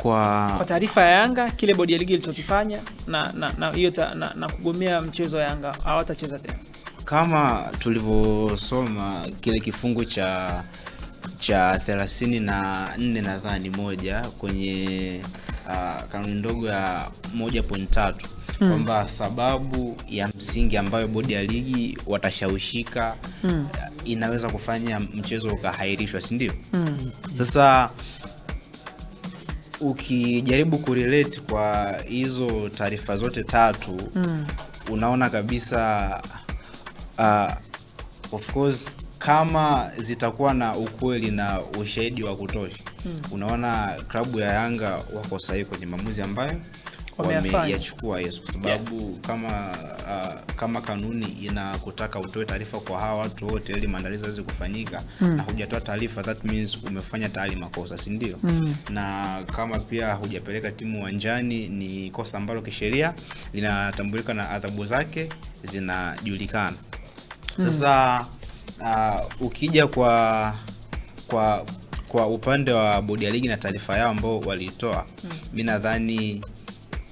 Kwa taarifa ya Yanga, kile bodi ya ligi ilichokifanya na hiyo na kugomea mchezo wa Yanga hawatacheza tena. Kama tulivyosoma kile kifungu cha 34 nadhani moja kwenye kanuni ndogo ya 1.3 kwamba sababu ya msingi ambayo bodi ya ligi watashawishika inaweza kufanya mchezo ukahairishwa, si ndio? Sasa ukijaribu kurelate kwa hizo taarifa zote tatu unaona kabisa of course kama zitakuwa na ukweli na ushahidi wa kutosha unaona klabu ya Yanga wako sahihi kwenye maamuzi ambayo wameyachukua hizo, kwa sababu kama kanuni inakutaka utoe taarifa kwa hawa watu wote ili maandalizi yaweze kufanyika na hujatoa taarifa, that means umefanya tayari makosa, si ndio? Na kama pia hujapeleka timu uwanjani ni kosa ambalo kisheria linatambulika na adhabu zake zinajulikana. Sasa ukija kwa upande wa bodi ya ligi na taarifa yao ambao walitoa, mimi nadhani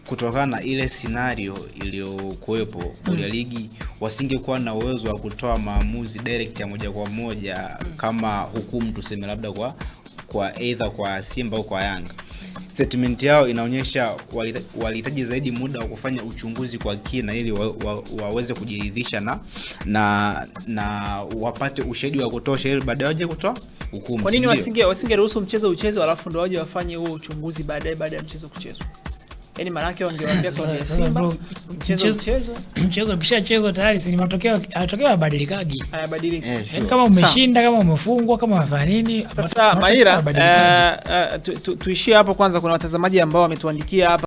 kutokana na ile scenario iliyokuepo bodi ya ligi wasingekuwa na uwezo wa kutoa maamuzi direct ya moja kwa moja kama hukumu tuseme labda kwa either kwa Simba au kwa Yanga. Statement yao inaonyesha walihitaji zaidi muda wa kufanya uchunguzi kwa kina ili waweze kujiridhisha na wapate ushahidi wa kutosha ili baadaye waje kutoa hukumu. Kwa nini wasingeruhusu mchezo uchezwe alafu ndio waje wafanye huo uchunguzi baada ya mchezo kuchezwa? Yaani maana yake wangewaambia kwa Simba mchezo ukishachezwa tayari si matokeo hayabadilikaji. Hayabadiliki. Yaani kama umeshinda, kama umefungwa, kama umefanya nini. Sasa Maira, tuishie hapo kwanza. Kuna watazamaji ambao wametuandikia hapa